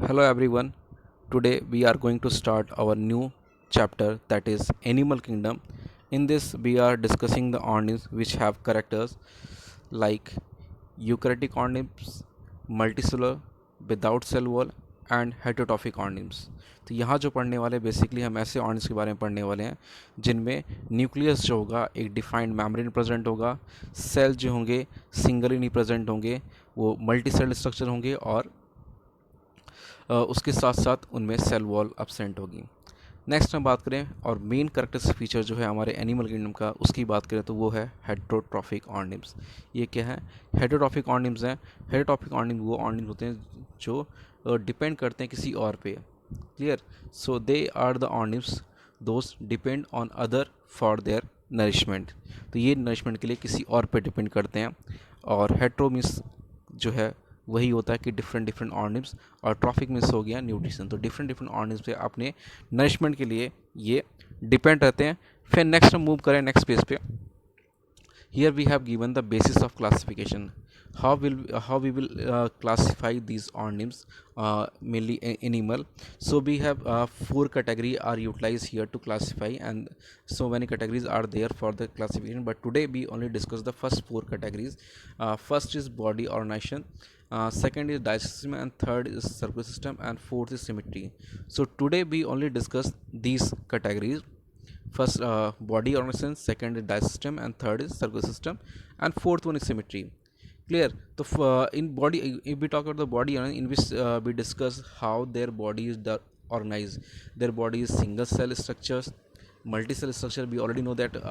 Hello everyone. Today we are going to start our new chapter, that is Animal Kingdom. In this we are discussing the organisms which have characters like eukaryotic organisms, multicellular, without cell wall and heterotrophic organisms. तो यहाँ जो पढ़ने वाले basically हम ऐसे organs के बारे में पढ़ने वाले हैं जिनमें न्यूक्लियस जो होगा एक डिफाइंड मेम्ब्रेन प्रेजेंट होगा, सेल जो होंगे सिंगली नहीं प्रेजेंट होंगे, वो मल्टी सेल स्ट्रक्चर होंगे और उसके साथ साथ उनमें सेल वॉल एब्सेंट होगी। नेक्स्ट हम बात करें और मेन कैरेक्टरिस्टिक फीचर जो है हमारे एनिमल किंगडम का उसकी बात करें तो वो है हेटेरोट्रॉफिक ऑर्गेनिम्स। ये क्या है? हेटेरोट्रॉफिक ऑर्गेनिम्स हैं। हेटेरोट्रॉफिक ऑर्गेनिम्स वो ऑर्गेनिम्स होते हैं जो डिपेंड करते हैं किसी और पे। Clear? So they are the organisms those depend on other for their nourishment. तो ये नरिशमेंट के लिए किसी और पे डिपेंड करते हैं। और हेटेरो मीन्स जो है वही होता है कि डिफरेंट ऑर्गेनिम्स, और ट्रॉफिक मीन्स हो गया न्यूट्रिशन। तो डिफरेंट ऑर्गेनिम्स पे अपने नरिशमेंट के लिए ये डिपेंड रहते हैं। फिर नेक्स्ट हम मूव करें नेक्स्ट पेज पे। Here we have given the basis of classification. How we will classify these organisms, mainly animal. So we have four categories are utilized here to classify, and so many categories are there for the classification. But today we only discuss the first four categories. First is body organization. Second is digestive system, and third is circulatory system, and fourth is symmetry. So today we only discuss these categories. First body organization, second is digestive system, and third is circulatory system, and fourth one is symmetry. Clear? So in body, if we talk about the body, in which we discuss how their body is organized. Their body is single cell structures, multi cell structure. We already know that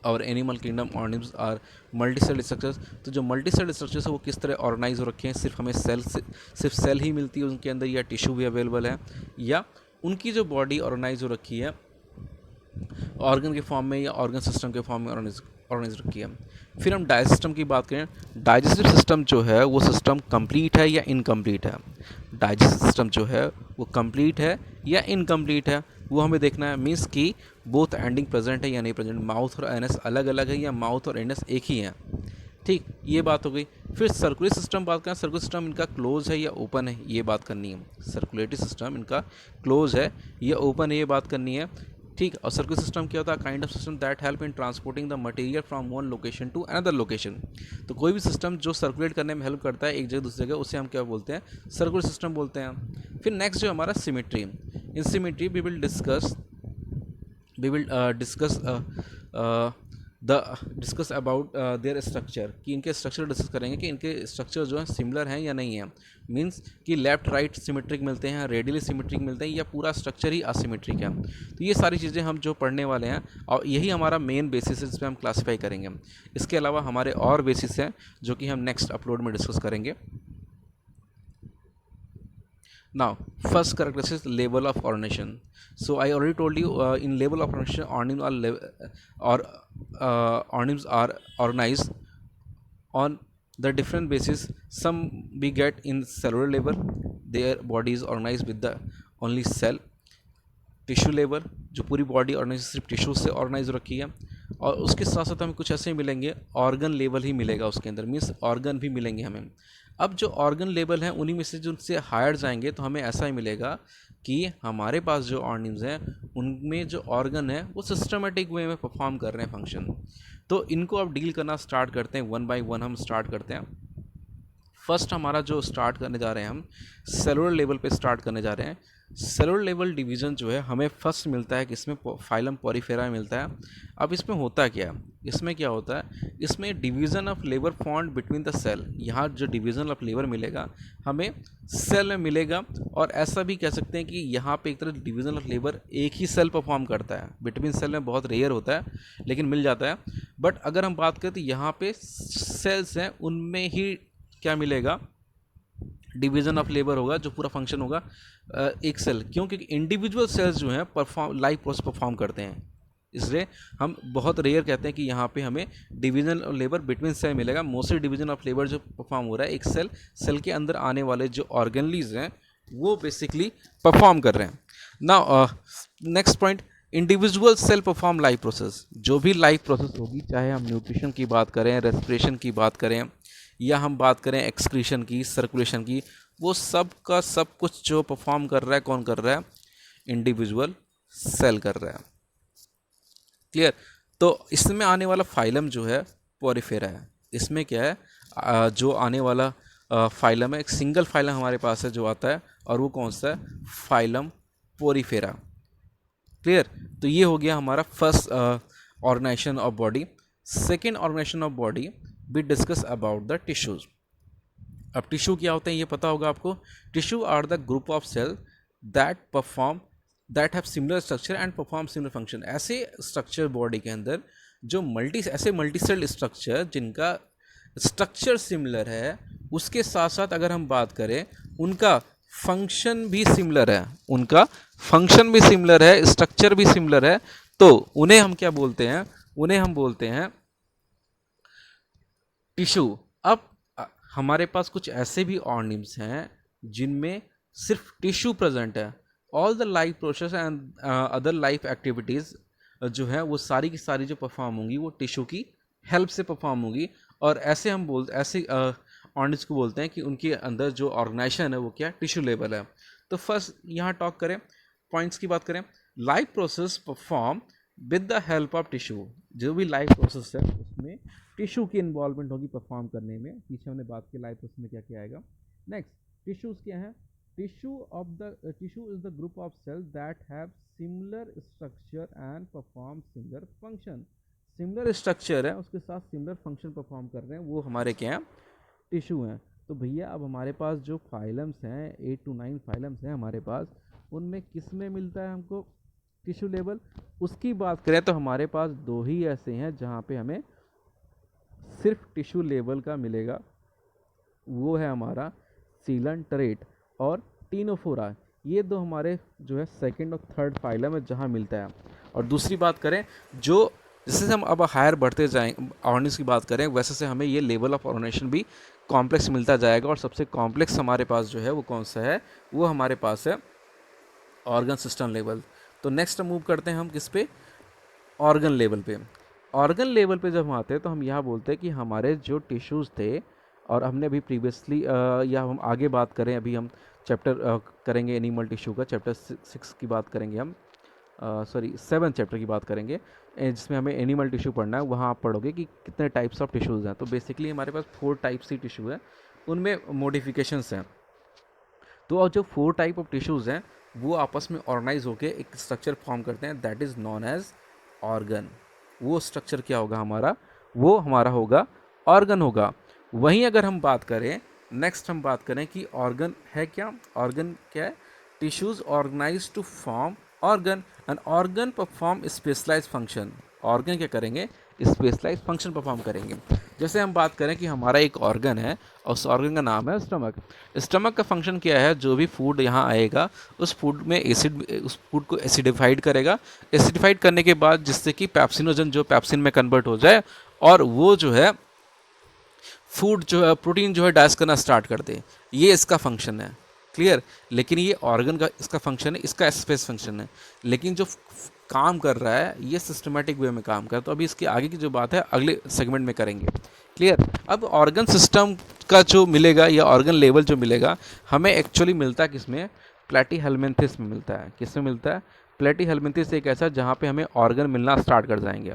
और animal kingdom organisms are multi cell structures. तो जो multi cell structures है वो किस तरह organise हो रखे हैं, सिर्फ हमें सिर्फ सेल ही मिलती है उनके अंदर, या टिश्यू भी अवेलेबल है, या उनकी जो बॉडी ऑर्गेनाइज हो रखी है ऑर्गन के फॉर्म में या ऑर्गन सिस्टम के फॉर्म में ऑर्गेनाइज रखी है। फिर हम डाइजेस्टिव सिस्टम की बात करें। डाइजेस्टिव सिस्टम जो है वो सिस्टम कंप्लीट है या इनकम्प्लीट है। डाइजेस्टिव सिस्टम जो है वो कंप्लीट है या इनकम्प्लीट है, वो हमें देखना है। मीन्स कि बोथ एंडिंग प्रेजेंट है या नहीं प्रेजेंट, माउथ और एनस अलग अलग है या माउथ और एनस एक ही है। ठीक, ये बात हो गई। फिर सर्कुलेटरी सिस्टम बात करें। सर्कुलेटरी सिस्टम इनका क्लोज है या ओपन है, ये बात करनी है। सर्कुलेटरी सिस्टम इनका क्लोज है या ओपन है, ये बात करनी है। ठीक, और सर्कुलर सिस्टम क्या होता है? Kind of system that help in transporting the material from one location to another location. तो कोई भी सिस्टम जो सर्कुलेट करने में हेल्प करता है एक जगह दूसरी जगह, उसे हम क्या बोलते हैं? सर्कुलर सिस्टम बोलते हैं। फिर नेक्स्ट जो हमारा symmetry. In symmetry we will discuss discuss about their structure, कि इनके स्ट्रक्चर डिस्कस करेंगे कि इनके स्ट्रक्चर जो है सिमिलर हैं या नहीं है। मीन्स कि लेफ्ट राइट सिमेट्रिक मिलते हैं, रेडियली सिमेट्रिक मिलते हैं, या पूरा स्ट्रक्चर ही असिमेट्रिक है। तो ये सारी चीज़ें हम जो पढ़ने वाले हैं, और यही हमारा मेन बेसिस है जिस पर हम क्लासीफाई करेंगे। इसके अलावा हमारे और बेसिस हैं जो कि हम नेक्स्ट अपलोड में डिस्कस करेंगे। Now, first characteristic is level of organization. So I already told you in level of organization, organisms are organized on the different basis. Some we get in cellular level, their body is organized with the only cell. Tissue level, जो पूरी body organise सिर्फ tissue से organise रखी है। और उसके साथ साथ हमें कुछ ऐसे मिलेंगे ऑर्गन लेवल ही मिलेगा उसके अंदर, मीन्स ऑर्गन भी मिलेंगे हमें। अब जो ऑर्गन लेवल हैं उन्हीं में से जो उनसे हायर जाएंगे तो हमें ऐसा ही मिलेगा कि हमारे पास जो ऑर्गन्स हैं उनमें जो ऑर्गन है वो सिस्टमेटिक वे में परफॉर्म कर रहे हैं फंक्शन। तो इनको अब डील करना स्टार्ट करते हैं, वन बाय वन हम स्टार्ट करते हैं। फर्स्ट हमारा जो स्टार्ट करने जा रहे हैं, हम सेलुलर लेवल पे स्टार्ट करने जा रहे हैं। सेलुलर लेवल डिवीज़न जो है हमें फर्स्ट मिलता है कि इसमें फाइलम पॉरीफेरा मिलता है। अब इसमें होता क्या है? इसमें क्या होता है? इसमें division of labour formed between the cell. यहाँ जो डिवीज़न ऑफ लेबर मिलेगा हमें सेल में मिलेगा, और ऐसा भी कह सकते हैं कि यहाँ पे एक तरह डिवीज़न ऑफ लेबर एक ही सेल परफॉर्म करता है। बिटवीन सेल में बहुत रेयर होता है लेकिन मिल जाता है। बट अगर हम बात करें तो यहाँ पे सेल्स हैं उनमें ही क्या मिलेगा? डिवीज़न ऑफ लेबर होगा, जो पूरा फंक्शन होगा एक सेल। क्योंकि इंडिविजुअल सेल्स जो हैं लाइफ प्रोसेस परफॉर्म करते हैं, इसलिए हम बहुत रेयर कहते हैं कि यहाँ पे हमें division of labour between cell मिलेगा। मोस्टली डिवीज़न ऑफ लेबर जो परफॉर्म हो रहा है एक सेल के अंदर आने वाले जो ऑर्गेनलीज हैं वो बेसिकली परफॉर्म कर रहे हैं। Now next point, individual cell perform life process. जो भी लाइफ प्रोसेस होगी, चाहे हम न्यूट्रिशन की बात करें, रेस्पिरेशन की बात करें, या हम बात करें एक्सक्रीशन की, सर्कुलेशन की, वो सब का सब कुछ जो परफॉर्म कर रहा है, कौन कर रहा है? इंडिविजुअल सेल कर रहा है। क्लियर? तो इसमें आने वाला फाइलम जो है पोरिफेरा है। इसमें क्या है, जो आने वाला फाइलम है, एक सिंगल फाइलम हमारे पास है जो आता है, और वो कौन सा है? Phylum porifera. क्लियर? तो ये हो गया हमारा first organisation of body. Second organisation of body we discuss about the tissues. अब टिश्यू क्या होते हैं ये पता होगा आपको। Tissue are the group of cell that have similar structure and perform similar function. ऐसे स्ट्रक्चर बॉडी के अंदर जो ऐसे मल्टीसेल स्ट्रक्चर जिनका स्ट्रक्चर सिमिलर है, उसके साथ साथ अगर हम बात करें उनका फंक्शन भी सिमिलर है, उनका फंक्शन भी सिमिलर है, स्ट्रक्चर भी सिमिलर है, तो उन्हें हम क्या बोलते हैं? उन्हें हम बोलते हैं टिश्यू। अब हमारे पास कुछ ऐसे भी ऑर्गेनिम्स हैं जिनमें सिर्फ टिश्यू प्रेजेंट है। All the life process and other life activities जो है वो सारी की सारी जो परफॉर्म होंगी वो टिश्यू की हेल्प से परफॉर्म होंगी। और ऐसे हम ऐसे ऑर्गेनिम्स को बोलते हैं कि उनके अंदर जो ऑर्गेनाइजेशन है वो क्या? टिश्यू लेवल है। तो फर्स्ट यहाँ टॉक करें, पॉइंट्स की बात करें। Life process perform with the help of tissue. जो भी लाइफ प्रोसेस है उसमें टिश्यू की इन्वॉल्वमेंट होगी परफॉर्म करने में। पीछे हमने बात की लाइफ प्रोसेस में क्या क्या आएगा। नेक्स्ट, टिश्यूज क्या है? Tissue is the group of cell that have similar structure and perform similar function. Similar structure है, उसके साथ सिमिलर फंक्शन परफॉर्म कर रहे हैं, वो हमारे क्या हैं? टिश्यू हैं। तो भैया अब हमारे पास जो फाइलम्स हैं, 8 to 9 फाइलम्स हैं हमारे पास, उनमें किस में मिलता है हमको टिश्यू लेवल? उसकी बात करें तो हमारे पास दो ही ऐसे हैं जहाँ पे हमें सिर्फ टिश्यू लेवल का मिलेगा। वो है हमारा सीलन टरेट और टीनोफोरा। ये दो हमारे जो है सेकंड और थर्ड फाइलम है जहाँ मिलता है। और दूसरी बात करें, जो जैसे हम अब हायर बढ़ते जाएंगे ऑर्गेनिज्म की बात करें, वैसे से हमें ये लेवल ऑफ ऑर्गेनाइजेशन भी कॉम्प्लेक्स मिलता जाएगा। और सबसे कॉम्प्लेक्स हमारे पास जो है वो कौन सा है? वो हमारे पास है ऑर्गन सिस्टम लेवल। तो नेक्स्ट मूव करते हैं हम किस पे? ऑर्गन लेवल पे। ऑर्गन लेवल पे जब हम आते हैं तो हम यहाँ बोलते हैं कि हमारे जो टिश्यूज़ थे, और हमने अभी प्रीवियसली या हम आगे बात करें, अभी हम चैप्टर करेंगे एनिमल टिश्यू का, चैप्टर 6 की बात करेंगे हम, सॉरी 7 चैप्टर की बात करेंगे, जिसमें हमें एनिमल टिश्यू पढ़ना है। वहाँ आप पढ़ोगे कि कितने टाइप्स ऑफ टिश्यूज़ हैं। तो बेसिकली हमारे पास 4 टाइप्स ही टिश्यू है, उनमें मॉडिफिकेशंस हैं। तो और जो 4 टाइप ऑफ टिश्यूज़ हैं वो आपस में ऑर्गेनाइज होकर एक स्ट्रक्चर फॉर्म करते हैं, that is known as organ. वो स्ट्रक्चर क्या होगा हमारा? वो हमारा होगा ऑर्गन होगा। वहीं अगर हम बात करें, नेक्स्ट हम बात करें कि ऑर्गन है क्या? ऑर्गन क्या है? Tissues organise to form organ and organ perform specialise function. Organ क्या करेंगे? स्पेशलाइज फंक्शन परफॉर्म करेंगे। जैसे हम बात करें कि हमारा एक ऑर्गन है और उस ऑर्गन का नाम है स्टमक। स्टमक का फंक्शन क्या है? जो भी फूड यहाँ आएगा उस फूड में एसिड, उस फूड को एसिडिफाइड करेगा। एसिडिफाइड करने के बाद जिससे कि पैप्सिनोजन जो पैप्सिन में कन्वर्ट हो जाए और वो जो है फूड जो है प्रोटीन जो है डाइजेस्ट करना स्टार्ट कर दे। ये इसका फंक्शन है। क्लियर? लेकिन ये ऑर्गन का इसका फंक्शन है, इसका स्पेस फंक्शन है। लेकिन जो काम कर रहा है ये सिस्टमेटिक वे में काम कर रहा है। तो अभी इसके आगे की जो बात है अगले सेगमेंट में करेंगे। क्लियर? अब ऑर्गन सिस्टम का जो मिलेगा या ऑर्गन लेवल जो मिलेगा हमें एक्चुअली मिलता है किसमें? प्लेटीहेल्मिन्थेस में मिलता है। किस में मिलता है? प्लेटीहेल्मिन्थेस एक ऐसा जहाँ पे हमें ऑर्गन मिलना स्टार्ट कर जाएंगे।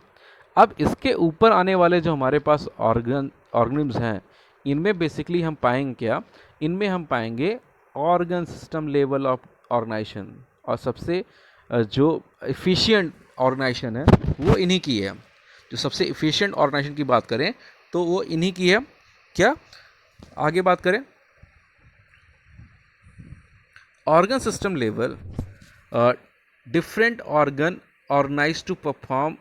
अब इसके ऊपर आने वाले जो हमारे पास ऑर्गेनिम्स हैं, इनमें बेसिकली हम पाएंगे क्या? इनमें हम पाएंगे organ system level of organisation. और सबसे जो एफिशिएंट ऑर्गेनाइजेशन है वो इन्हीं की है। जो सबसे एफिशिएंट ऑर्गेनाइजेशन की बात करें तो वो इन्हीं की है। क्या आगे बात करें? Organ system level, different organ organized to perform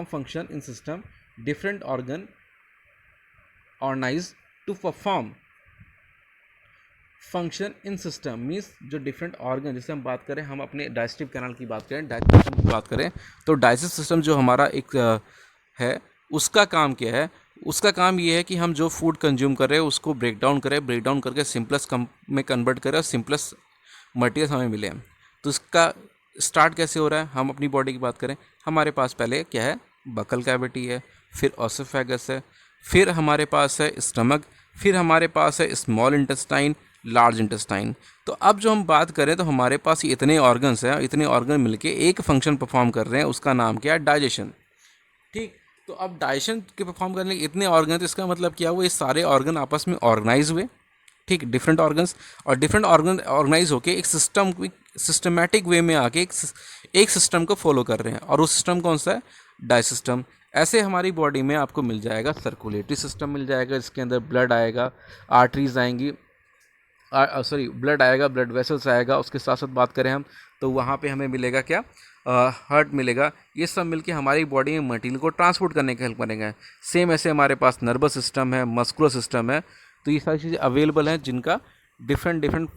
function in system. Different organ organized to perform function in system means जो different organ, जैसे हम बात करें, हम अपने डाइजेस्टिव कैनाल की बात करें, डाइजेस्टिव सिस्टम की बात करें, तो डाइजेस्टिव सिस्टम जो हमारा एक है उसका काम क्या है? उसका काम ये है कि हम जो फूड कंज्यूम कर रहे हैं उसको ब्रेक डाउन करें, ब्रेक डाउन करके सिंपलेस्ट में कन्वर्ट करें और सिंपलेस्ट मटेरियल हमें मिले। तो इसका स्टार्ट कैसे हो रहा है? हम अपनी बॉडी की बात करें, हमारे पास पहले क्या है? बकल कैविटी है, फिर ऑसोफेगस है, फिर हमारे पास है स्टमक, फिर हमारे पास है स्मॉल इंटेस्टाइन, लार्ज इंटेस्टाइन। तो अब जो हम बात करें तो हमारे पास ये इतने ऑर्गन्स हैं, इतने ऑर्गन मिलके एक फंक्शन परफॉर्म कर रहे हैं, उसका नाम क्या है? डाइजेशन। ठीक, तो अब डाइजेशन के परफॉर्म करने के इतने ऑर्गन, तो इसका मतलब क्या हुआ? ये सारे ऑर्गन आपस में ऑर्गेनाइज हुए। ठीक, डिफरेंट ऑर्गन्स, और डिफरेंट ऑर्गन ऑर्गेनाइज होके एक सिस्टमेटिक वे में आके एक सिस्टम को फॉलो कर रहे हैं, और वो सिस्टम कौन सा है? डाइसिस्टम। ऐसे हमारी बॉडी में आपको मिल जाएगा सर्कुलेटरी सिस्टम मिल जाएगा, जिसके अंदर ब्लड आएगा, आर्टरीज आएंगी, सॉरी ब्लड आएगा, ब्लड वेसल्स आएगा। उसके साथ साथ बात करें हम तो वहाँ पे हमें मिलेगा क्या? हार्ट मिलेगा। ये सब मिलके हमारी बॉडी में मटीरियल को ट्रांसपोर्ट करने की हेल्प करेंगे। सेम ऐसे हमारे पास नर्वस सिस्टम है, मस्कुलर सिस्टम है। तो ये सारी चीज़ें अवेलेबल हैं, जिनका डिफरेंट डिफरेंट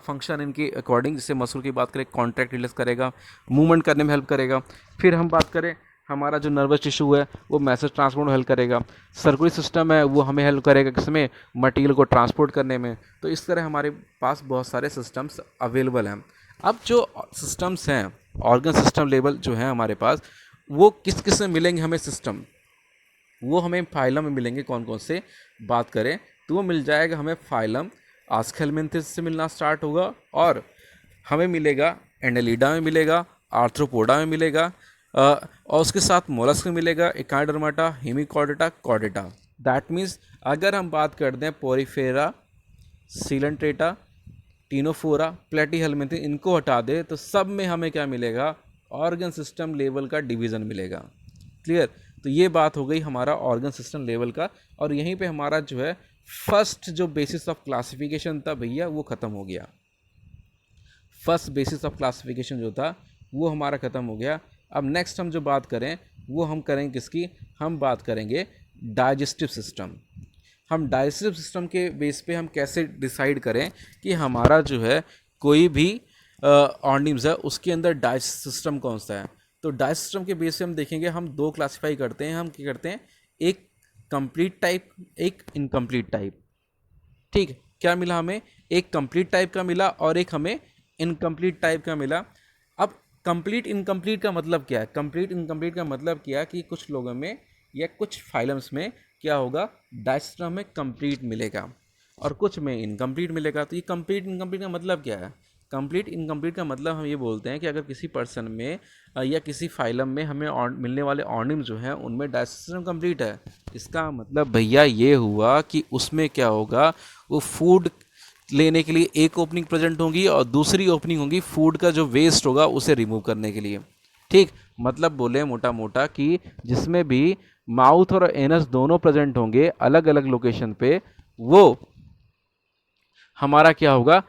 फंक्शन इनके अकॉर्डिंग। जैसे मसल की बात करें, कॉन्ट्रैक्ट रिलीज करेगा, मूवमेंट करने में हेल्प करेगा। फिर हम बात करें हमारा जो नर्वस टिश्यू है वो मैसेज ट्रांसपोर्ट में हेल्प करेगा। सर्कुलरी सिस्टम है वो हमें हेल्प करेगा किसमें? मटीरियल को ट्रांसपोर्ट करने में। तो इस तरह हमारे पास बहुत सारे सिस्टम्स अवेलेबल हैं। अब जो सिस्टम्स हैं, ऑर्गन सिस्टम लेवल जो है हमारे पास, वो किस किस में मिलेंगे हमें सिस्टम? वो हमें फाइलम में मिलेंगे। कौन कौन से बात करें तो वो मिल जाएगा हमें फाइलम आस्केलमेंथिस से मिलना स्टार्ट होगा, और हमें मिलेगा एंडेलिडा में मिलेगा, आर्थ्रोपोडा में मिलेगा, और उसके साथ मोलस्क में मिलेगा, एकाइडर्माटा, हेमिकॉर्डेटा, कॉर्डेटा। दैट मीन्स अगर हम बात करते हैं पोरीफेरा, सीलेंट्रेटा, टीनोफोरा, प्लेटीहेलमिंथिस, इनको हटा दे तो सब में हमें क्या मिलेगा? ऑर्गन सिस्टम लेवल का डिवीज़न मिलेगा। क्लियर? तो ये बात हो गई हमारा ऑर्गन सिस्टम लेवल का, और यहीं पे हमारा जो है फर्स्ट जो बेसिस ऑफ क्लासिफिकेशन था भैया वो ख़त्म हो गया। फर्स्ट बेसिस ऑफ क्लासिफिकेशन जो था वो हमारा ख़त्म हो गया। अब नेक्स्ट हम जो बात करें वो हम करेंगे किसकी? हम बात करेंगे डाइजेस्टिव सिस्टम। हम डाइजेस्टिव सिस्टम के बेस पे हम कैसे डिसाइड करें कि हमारा जो है कोई भी ऑर्गेनिम्स है उसके अंदर डाइजेस्टिव सिस्टम कौन सा है? तो डाइजेस्टिव सिस्टम के बेस पे हम देखेंगे, हम दो क्लासीफाई करते हैं। हम क्या करते हैं? एक कंप्लीट टाइप, एक इनकम्प्लीट टाइप। ठीक, क्या मिला हमें? एक कंप्लीट टाइप का मिला और एक हमें इनकम्प्लीट टाइप का मिला। अब कंप्लीट इनकम्प्लीट का मतलब क्या है? कंप्लीट इनकम्प्लीट का मतलब क्या है कि कुछ लोगों में या कुछ फाइलम्स में क्या होगा? डाइजेस्टिव में कंप्लीट मिलेगा और कुछ में इनकम्प्लीट मिलेगा। तो ये कंप्लीट इनकम्प्लीट का मतलब क्या है? कंप्लीट इनकम्प्लीट का मतलब हम ये बोलते हैं कि अगर किसी पर्सन में या किसी फाइलम में हमें मिलने वाले ऑर्गेनिज्म जो हैं उनमें डाइजेस्टिव सिस्टम कंप्लीट है, इसका मतलब भैया ये हुआ कि उसमें क्या होगा? वो फूड लेने के लिए एक ओपनिंग प्रेजेंट होगी और दूसरी ओपनिंग होगी फूड का जो वेस्ट होगा उसे रिमूव करने के लिए। ठीक, मतलब बोले मोटा मोटा कि जिसमें भी माउथ और एनस दोनों प्रेजेंट होंगे अलग अलग लोकेशन पे, वो हमारा क्या होगा?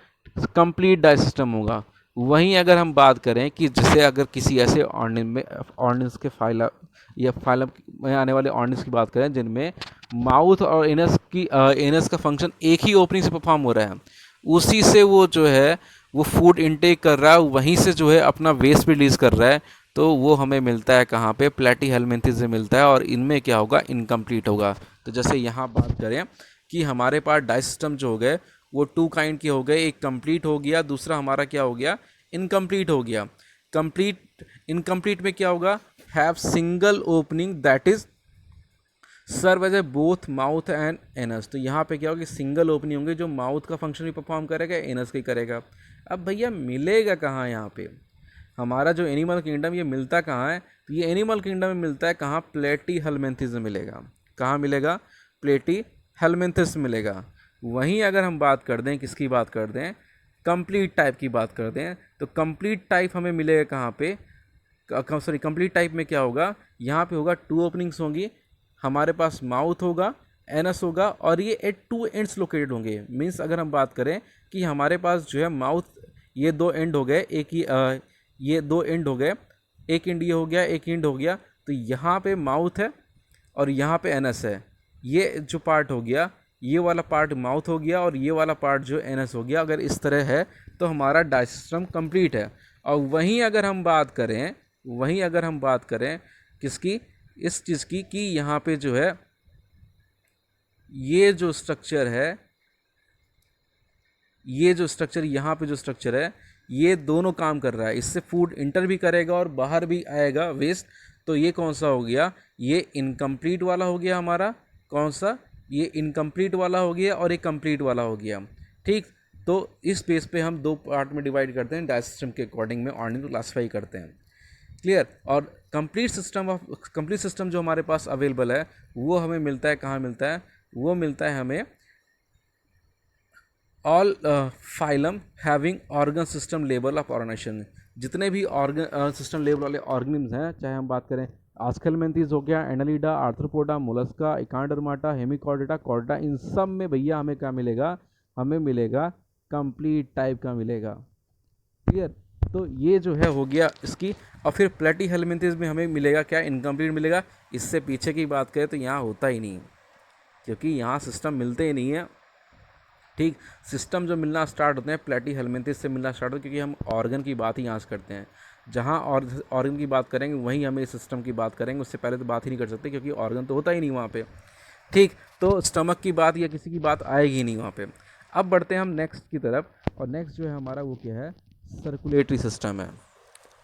कंप्लीट डाइजेस्टिव सिस्टम होगा। वहीं अगर हम बात करें कि जैसे अगर किसी ऐसे ऑर्गेनिज्म के फाइलम या फाइलम में आने वाले ऑर्गेनिज्म की बात करें जिनमें माउथ और एनस का फंक्शन एक ही ओपनिंग से परफॉर्म हो रहा है, उसी से वो जो है वो फूड इनटेक कर रहा है, वहीं से जो है अपना वेस्ट भी रिलीज कर रहा है, तो वो हमें मिलता है कहाँ पे? प्लेटीहेलमिंथिस से मिलता है, और इनमें क्या होगा? इनकम्प्लीट होगा। तो जैसे यहाँ बात करें कि हमारे पास डाइजेस्टिव सिस्टम जो हो गए वो टू काइंड के हो गए, एक कंप्लीट हो गया, दूसरा हमारा क्या हो गया? इनकम्प्लीट हो गया। कंप्लीट इनकम्प्लीट में क्या होगा? Have single opening that is serve as a both mouth and anus. तो यहाँ पे क्या होगा? सिंगल ओपनिंग होंगे जो माउथ का फंक्शन भी परफॉर्म करेगा, एनस का ही करेगा। अब भैया मिलेगा कहाँ यहाँ पे? हमारा जो एनिमल किंगडम ये मिलता कहाँ है? तो ये एनिमल किंगडम में मिलता है कहाँ? प्लेटीहेलमिंथिस में मिलेगा। कहाँ मिलेगा? प्लेटीहेलमिंथिस मिलेगा। वहीं अगर हम बात कर दें, किसकी बात कर दें? कंप्लीट टाइप की बात कर दें, तो कंप्लीट टाइप हमें मिलेगा कहाँ पे? सॉरी, कंप्लीट टाइप में क्या होगा? यहाँ पे होगा टू ओपनिंग्स होंगी, हमारे पास माउथ होगा, एनस होगा, और ये एट टू एंड्स लोकेटेड होंगे। मीन्स अगर हम बात करें कि हमारे पास जो है माउथ, ये दो एंड हो गए, एक ही ये दो एंड हो गए, एक एंड ये हो गया, एक एंड हो गया, तो यहाँ पे माउथ है और यहाँ पे एनस है। ये जो पार्ट हो गया, ये वाला पार्ट माउथ हो गया और ये वाला पार्ट जो एनस हो गया। अगर इस तरह है तो हमारा डाइजेस्टिव सिस्टम कंप्लीट है। और वहीं अगर हम बात करें किसकी? इस चीज़ की कि यहाँ पे जो है ये जो स्ट्रक्चर है, ये जो स्ट्रक्चर यहाँ पे जो स्ट्रक्चर है, ये दोनों काम कर रहा है। इससे फूड इंटर भी करेगा और बाहर भी आएगा वेस्ट। तो ये कौन सा हो गया? ये इनकम्प्लीट वाला हो गया हमारा। कौन सा? ये इनकम्प्लीट वाला हो गया और एक कंप्लीट वाला हो गया। ठीक, तो इस बेस पे हम दो पार्ट में डिवाइड करते हैं, डाटा सिस्टम के अकॉर्डिंग में ऑर्डिनरी को क्लासीफाई करते हैं। क्लियर। और कंप्लीट सिस्टम जो हमारे पास अवेलेबल है वो हमें मिलता है, कहाँ मिलता है, वो मिलता है हमें all phylum having organ system level of organisation. जितने भी ऑर्गन सिस्टम लेवल वाले ऑर्गेनिम्स हैं, चाहे हम बात करें आस्केलमेंथीज हो गया, Annelida, Arthropoda, Mollusca, Echinodermata, Hemichordata, Chordata, इन सब में भैया हमें क्या मिलेगा, हमें मिलेगा कंप्लीट टाइप का मिलेगा। क्लियर। तो ये जो है हो गया इसकी। और फिर प्लेटी हेलमिंथेस में हमें मिलेगा क्या, इनकम्प्लीट मिलेगा। इससे पीछे की बात करें तो यहाँ होता ही नहीं, क्योंकि यहाँ सिस्टम मिलते ही नहीं है। ठीक, सिस्टम जो मिलना स्टार्ट होते हैं प्लेटी हेलमिंथेस से मिलना स्टार्ट होते हैं, क्योंकि हम ऑर्गन की बात ही यहाँ से करते हैं। जहाँ ऑर्गन की बात करेंगे वहीं हमें सिस्टम की बात करेंगे, उससे पहले तो बात ही नहीं कर सकते, क्योंकि ऑर्गन तो होता ही नहीं वहाँ पे। ठीक, तो स्टमक की बात या किसी की बात आएगी नहीं वहाँ पे। अब बढ़ते हैं हम नेक्स्ट की तरफ, और नेक्स्ट जो है हमारा वो क्या है, सर्कुलेटरी सिस्टम है।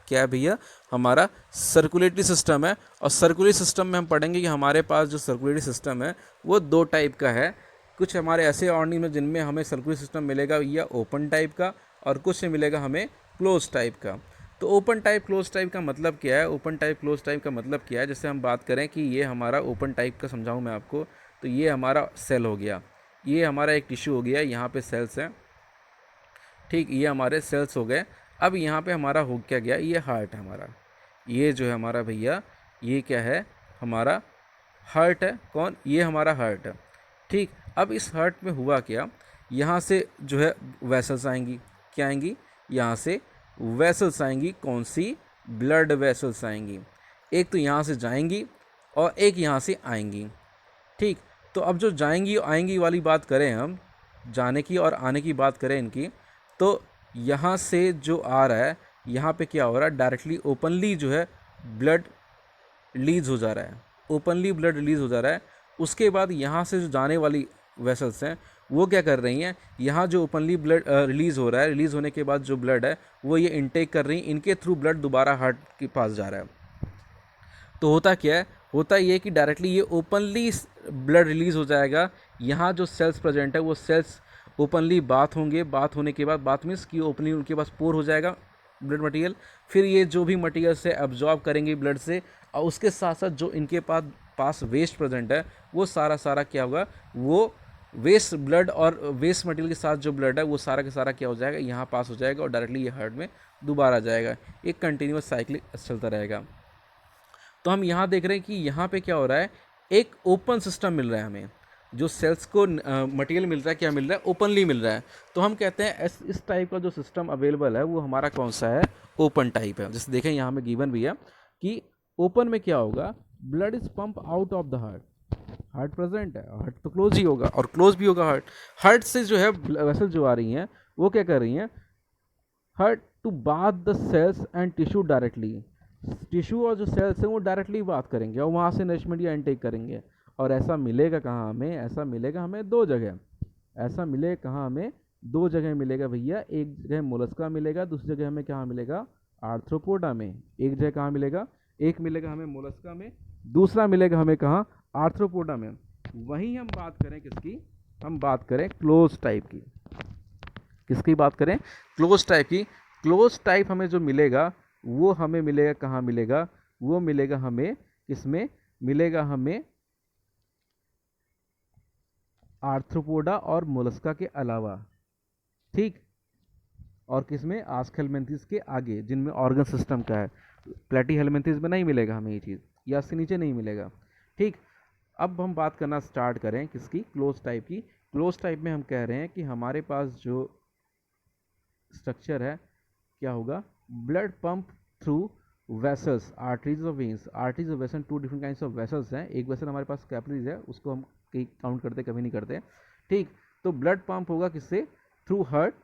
क्या है भैया, हमारा सर्कुलेटरी सिस्टम है। और सर्कुलेटरी सिस्टम में हम पढ़ेंगे कि हमारे पास जो सर्कुलेटरी सिस्टम है वो दो टाइप का है। कुछ हमारे ऐसे ऑर्गेनिज्म जिनमें हमें सर्कुलेटरी सिस्टम मिलेगा या ओपन टाइप का, और कुछ से मिलेगा हमें क्लोज टाइप का। तो ओपन टाइप क्लोज टाइप का मतलब क्या है, ओपन टाइप क्लोज टाइप का मतलब क्या है, जैसे हम बात करें कि ये हमारा ओपन टाइप का समझाऊँ मैं आपको, तो ये हमारा सेल हो गया, ये हमारा एक टिश्यू हो गया, यहाँ पे सेल्स हैं। ठीक, ये हमारे सेल्स हो गए। अब यहाँ पे हमारा हो क्या गया, ये हार्ट है हमारा, ये जो है हमारा भैया, ये क्या है, हमारा हार्ट है। कौन, ये हमारा हार्ट है। ठीक, अब इस हार्ट में हुआ क्या, यहाँ से जो है वेसल्स आएंगी, क्या आएंगी, यहाँ से वेसल्स आएंगी। कौन सी, ब्लड वेसल्स आएंगी। एक तो यहाँ से जाएंगी और एक यहाँ से आएंगी। ठीक, तो अब जो जाएंगी आएंगी वाली बात करें हम, जाने की और आने की बात करें इनकी, तो यहाँ से जो आ रहा है, यहाँ पे क्या हो रहा है, डायरेक्टली ओपनली जो है ब्लड रिलीज हो जा रहा है, ओपनली ब्लड रिलीज हो जा रहा है। उसके बाद यहाँ से जो जाने वाली वेसल्स हैं वो क्या कर रही हैं, यहाँ जो ओपनली ब्लड रिलीज़ हो रहा है, रिलीज़ होने के बाद जो ब्लड है वो ये इनटेक कर रही हैं, इनके थ्रू ब्लड दोबारा हार्ट के पास जा रहा है। तो होता क्या है, होता ये कि डायरेक्टली ये ओपनली ब्लड रिलीज़ हो जाएगा। यहाँ जो सेल्स प्रेजेंट है वो सेल्स ओपनली बात होंगे, बात होने के बाद, बात मीन्स कि ओपनली उनके पास पोर हो जाएगा ब्लड मटेरियल। फिर ये जो भी मटेरियल से एब्जॉर्ब करेंगे ब्लड से, और उसके साथ साथ जो इनके पास वेस्ट प्रेजेंट है वो सारा क्या होगा, वो वेस्ट ब्लड और वेस्ट मटेरियल के साथ जो ब्लड है वो सारा का सारा क्या हो जाएगा, यहाँ पास हो जाएगा और डायरेक्टली ये हार्ट में दोबारा जाएगा। एक कंटिन्यूस साइकिल चलता रहेगा। तो हम यहाँ देख रहे हैं कि यहाँ पे क्या हो रहा है, एक ओपन सिस्टम मिल रहा है हमें, जो सेल्स को मटेरियल मिल रहा है, क्या मिल रहा है, ओपनली मिल रहा है। तो हम कहते हैं इस टाइप का जो सिस्टम अवेलेबल है वो हमारा कौन सा है, ओपन टाइप है। जैसे देखें यहाँ में गिवन भी है कि ओपन में क्या होगा, blood is pump out of the heart, heart present है, हार्ट तो क्लोज ही होगा और क्लोज भी होगा हार्ट। हार्ट से जो है वेसल जो आ रही हैं वो क्या कर रही हैं, heart to bath the cells and tissue directly, tissue और जो सेल्स हैं वो डायरेक्टली बात करेंगे और वहाँ से नरिशमेंट या इनटेक करेंगे। और ऐसा मिलेगा कहाँ हमें, ऐसा मिलेगा हमें दो जगह, ऐसा मिलेगा कहाँ हमें, दो जगह मिलेगा भैया। एक जगह मोलस्का मिलेगा, दूसरी जगह हमें कहाँ मिलेगा, आर्थ्रोपोडा में। एक जगह कहाँ मिलेगा, एक मिलेगा हमें मोलस्का में, दूसरा मिलेगा हमें कहाँ, आर्थ्रोपोडा में। वहीं हम बात करें किसकी, हम बात करें क्लोज टाइप की। किसकी बात करें, क्लोज टाइप की। क्लोज टाइप हमें जो मिलेगा वो हमें मिलेगा कहाँ मिलेगा, वो मिलेगा हमें किसमें, मिलेगा हमें आर्थ्रोपोडा और मोलस्का के अलावा। ठीक, और किसमें, आस्केलमेंथिस के आगे जिनमें ऑर्गन सिस्टम का है। प्लेटी हेलमेंथिस में नहीं मिलेगा हमें ये चीज़, या इससे नीचे नहीं मिलेगा। ठीक, अब हम बात करना स्टार्ट करें किसकी, क्लोज टाइप की। क्लोज टाइप में हम कह रहे हैं कि हमारे पास जो स्ट्रक्चर है क्या होगा, blood pump through vessels, arteries और वेन्स। आर्टरीज और vessel two different kinds of vessels हैं। एक वेसल हमारे पास कैपिलरीज है, उसको हम कहीं काउंट करते कभी नहीं करते। ठीक, तो ब्लड पंप होगा किससे, through heart,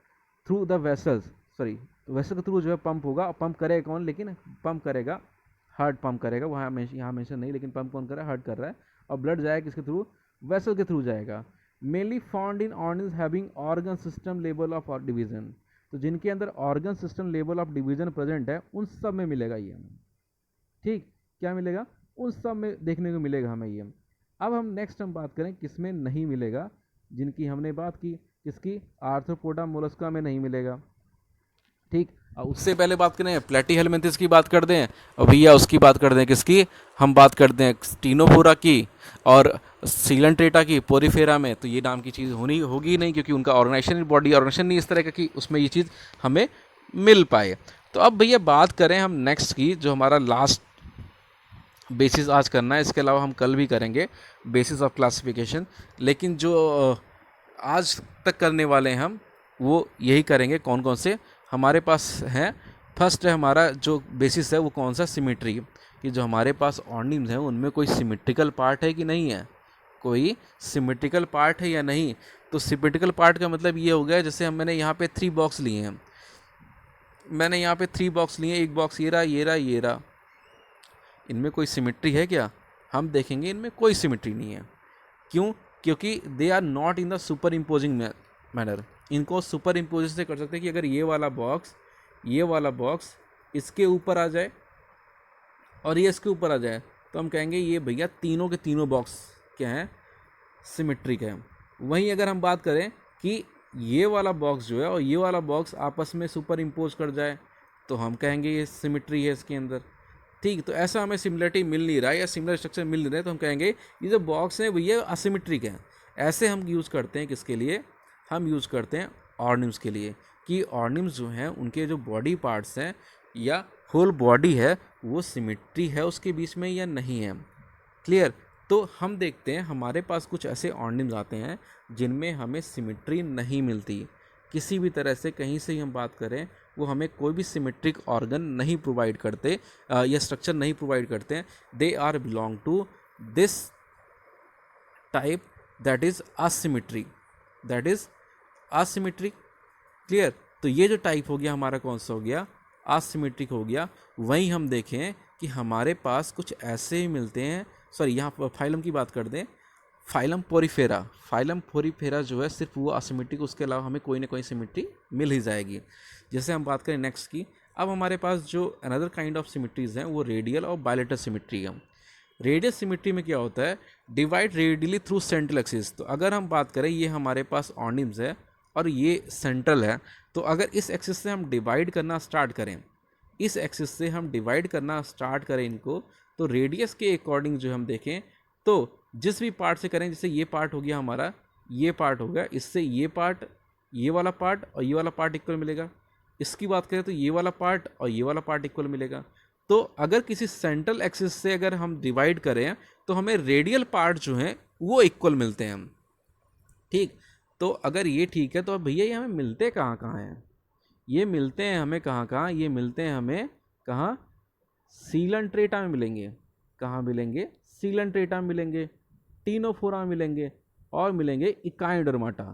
through the vessels, sorry vessel के थ्रू जो है पंप होगा। पंप करेगा कौन, लेकिन पंप करेगा हार्ट, पंप करेगा वहाँ, यहाँ मेंशन नहीं, लेकिन पंप कौन कर रहा है, हार्ट कर रहा है। और ब्लड जाएगा किसके थ्रू, वेसल के थ्रू जाएगा। Mainly found in organs having organ system level of division. तो जिनके अंदर organ system level of division present है उन सब में मिलेगा ये हमें। ठीक, क्या मिलेगा, उन सब में देखने को मिलेगा हमें ये। अब हम नेक्स्ट हम बात करें किसमें नहीं मिलेगा, जिनकी हमने बात की, किसकी, आर्थ्रोपोडा मोलस्का में नहीं मिलेगा। ठीक, उससे पहले बात करें प्लेटीहेलमिंथेस की बात कर दें, और भैया उसकी बात कर दें किसकी, हम बात कर दें स्टीनोफोरा की और सीलेंट्रेटा की पोरीफेरा में, तो ये नाम की चीज़ होनी होगी नहीं, क्योंकि उनका ऑर्गेनाइजेशन, बॉडी ऑर्गेनाइजेशन नहीं इस तरह का कि उसमें ये चीज़ हमें मिल पाए। तो अब भैया बात करें हम नेक्स्ट की, जो हमारा लास्ट बेसिस आज करना है, इसके अलावा हम कल भी करेंगे बेसिस ऑफ क्लासिफिकेशन, लेकिन जो आज तक करने वाले हैं हम वो यही करेंगे। कौन कौन से हमारे पास हैं, फर्स्ट है हमारा जो बेसिस है वो कौन सा, सिमेट्री, कि जो हमारे पास ऑर्गेनिम्स हैं उनमें कोई सिमेट्रिकल पार्ट है कि नहीं है, कोई सिमेट्रिकल पार्ट है या नहीं। तो सिमेट्रिकल पार्ट का मतलब ये हो गया, जैसे मैंने यहाँ पे 3 बॉक्स लिए हैं, मैंने यहाँ पे 3 बॉक्स लिए, एक बॉक्स ये रहा, ये रहा, ये रहा, इनमें कोई सिमेट्री है क्या, हम देखेंगे इनमें कोई सिमेट्री नहीं है। क्यों, क्योंकि they are not in the superimposing manner. इनको सुपर इम्पोज से कर सकते हैं कि अगर ये वाला बॉक्स इसके ऊपर आ जाए और ये इसके ऊपर आ जाए, तो हम कहेंगे ये भैया तीनों के तीनों बॉक्स क्या हैं, सिमेट्रिक है। वहीं अगर हम बात करें कि ये वाला बॉक्स जो है और ये वाला बॉक्स आपस में सुपर इम्पोज कर जाए, तो हम कहेंगे ये सिमेट्री है इसके अंदर। ठीक, तो ऐसा हमें सिमिलरिटी मिल नहीं रहा है या सिमिलर स्ट्रक्चर मिल नहीं रहा है, तो हम कहेंगे ये जो बॉक्स है भैया असिमेट्रिक है। ऐसे हम यूज़ करते हैं किसके लिए, हम यूज़ करते हैं ऑर्गेनिम्स के लिए, कि ऑर्गेनिम्स जो हैं उनके जो बॉडी पार्ट्स हैं या होल बॉडी है वो सिमेट्री है उसके बीच में या नहीं है। क्लियर, तो हम देखते हैं हमारे पास कुछ ऐसे ऑर्गेनिम्स आते हैं जिनमें हमें सिमेट्री नहीं मिलती, किसी भी तरह से कहीं से ही हम बात करें वो हमें कोई भी सिमेट्रिक ऑर्गन नहीं प्रोवाइड करते या स्ट्रक्चर नहीं प्रोवाइड करते हैं। They are belong to this type that is asymmetry, that is asymmetric. Clear, तो ये जो टाइप हो गया हमारा कौन सा हो गया, असिमेट्रिक हो गया। वहीं हम देखें कि हमारे पास कुछ ऐसे ही मिलते हैं, सॉरी यहाँ पर फाइलम की बात कर दें, फाइलम पोरीफेरा जो है सिर्फ वो असिमेट्रिक, उसके अलावा हमें कोई ना कोई सिमेट्री मिल ही जाएगी। जैसे हम बात करें नेक्स्ट की, अब हमारे पास जो अनदर काइंड ऑफ सिमेट्रीज हैं वो रेडियल और बायलेटरल सिमेट्री है। रेडियल सिमेट्री में क्या होता है, divide radially through central axis. तो अगर हम बात करें ये हमारे पास ऑर्गेनिम्स है और ये सेंट्रल है, तो अगर इस एक्सिस से हम डिवाइड करना स्टार्ट करें, इस एक्सिस से हम डिवाइड करना स्टार्ट करें इनको, तो रेडियस के अकॉर्डिंग जो हम देखें तो जिस भी पार्ट से करें, जैसे ये पार्ट हो गया हमारा, ये पार्ट हो गया, इससे ये पार्ट, ये वाला पार्ट और ये वाला पार्ट इक्वल मिलेगा। इसकी बात करें तो ये वाला पार्ट और ये वाला पार्ट इक्वल मिलेगा। तो अगर किसी सेंट्रल एक्सिस से अगर हम डिवाइड करें तो हमें रेडियल पार्ट जो हैं वो इक्वल मिलते हैं। ठीक, तो अगर ये ठीक है तो अब भैया ये हमें मिलते कहाँ कहाँ हैं, ये मिलते हैं हमें कहाँ कहाँ, ये मिलते हैं हमें कहाँ, सीलेंट्रेटा में मिलेंगे। कहाँ मिलेंगे, सीलेंट्रेटा में मिलेंगे, टीनोफोरा में मिलेंगे और मिलेंगे इकाइडर्माटा।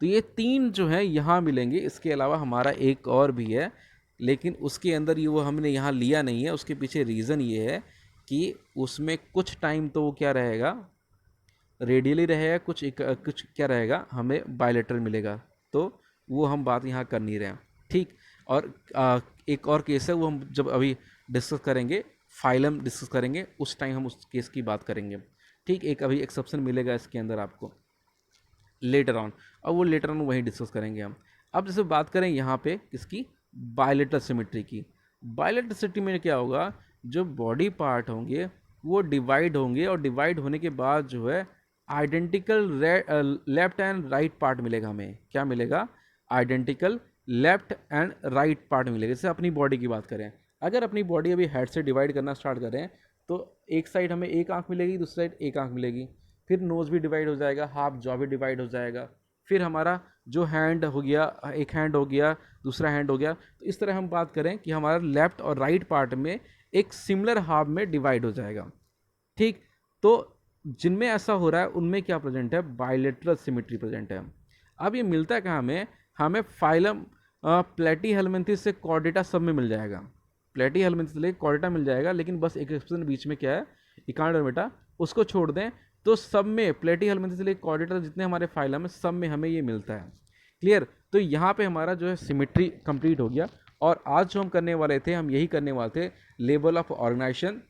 तो ये 3 जो है यहाँ मिलेंगे। इसके अलावा हमारा एक और भी है, लेकिन उसके अंदर ये वो हमने यहाँ लिया नहीं है। उसके पीछे रीज़न ये है कि उसमें कुछ टाइम तो वो क्या रहेगा, रेडियली रहेगा, कुछ क्या रहेगा, हमें बायलेटरल मिलेगा। तो वो हम बात यहाँ कर नहीं रहे हैं। ठीक, और एक और केस है, वो हम जब अभी डिस्कस करेंगे, फाइलम डिस्कस करेंगे, उस टाइम हम उस केस की बात करेंगे। ठीक, एक अभी एक्सेप्शन मिलेगा इसके अंदर आपको लेटर ऑन, और वो लेटर ऑन वहीं डिस्कस करेंगे हम। अब जैसे बात करें यहाँ पे किसकी, बायलेटरल सिमेट्री की। बायलेटरल सिमेट्री में क्या होगा, जो बॉडी पार्ट होंगे वो डिवाइड होंगे और डिवाइड होने के बाद जो है identical left and right part मिलेगा। हमें क्या मिलेगा, identical left and right part मिलेगा। जैसे अपनी बॉडी की बात करें, अगर अपनी बॉडी अभी हेड से डिवाइड करना स्टार्ट करें तो एक साइड हमें एक आंख मिलेगी, दूसरी साइड एक आंख मिलेगी, फिर नोज़ भी डिवाइड हो जाएगा, हाफ जॉ भी डिवाइड हो जाएगा, फिर हमारा जो हैंड हो गया, एक हैंड हो गया, दूसरा हैंड हो गया। तो इस तरह हम बात करें कि हमारा लेफ्ट और राइट पार्ट में एक सिमिलर हाफ में डिवाइड हो जाएगा। ठीक, तो जिनमें ऐसा हो रहा है उनमें क्या प्रेजेंट है, बायलेटरल सिमेट्री प्रेजेंट है। अब ये मिलता है कहाँ हमें फाइलम प्लेटीहेलमिन्थेस से कॉर्डेटा सब में मिल जाएगा। प्लेटीहेलमिन्थेस से लेकर कॉर्डेटा मिल जाएगा, लेकिन बस एक एक्सेप्शन बीच में क्या है, इकाइडर्माटा, उसको छोड़ दें तो सब में प्लेटीहेलमिन्थेस से लेकर कॉर्डेटा जितने हमारे फाइलम है सब में हमें ये मिलता है। क्लियर, तो यहाँ पे हमारा जो है सिमेट्री कंप्लीट हो गया। और आज जो हम करने वाले थे, हम यही करने वाले थे, level of organisation,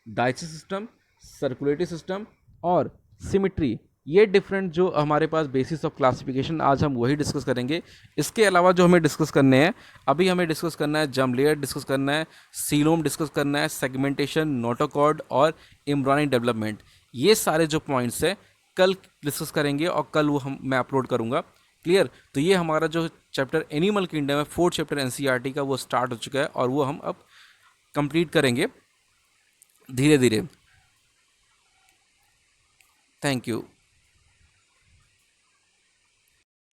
digestive system, circulatory system, और सिमिट्री, ये डिफरेंट जो हमारे पास बेसिस ऑफ क्लासिफिकेशन, आज हम वही डिस्कस करेंगे। इसके अलावा जो हमें डिस्कस करने हैं, अभी हमें डिस्कस करना है जम लेयर, डिस्कस करना है सीलोम, डिस्कस करना है सेगमेंटेशन, नोटोकॉर्ड और एम्ब्रॉनिक डेवलपमेंट। ये सारे जो पॉइंट्स है कल डिस्कस करेंगे और कल वो मैं अपलोड करूँगा। क्लियर? तो ये हमारा जो चैप्टर एनिमल किंगडम है, 4th चैप्टर एनसीईआरटी का, वो स्टार्ट हो चुका है और वो हम अब कंप्लीट करेंगे धीरे धीरे। Thank you.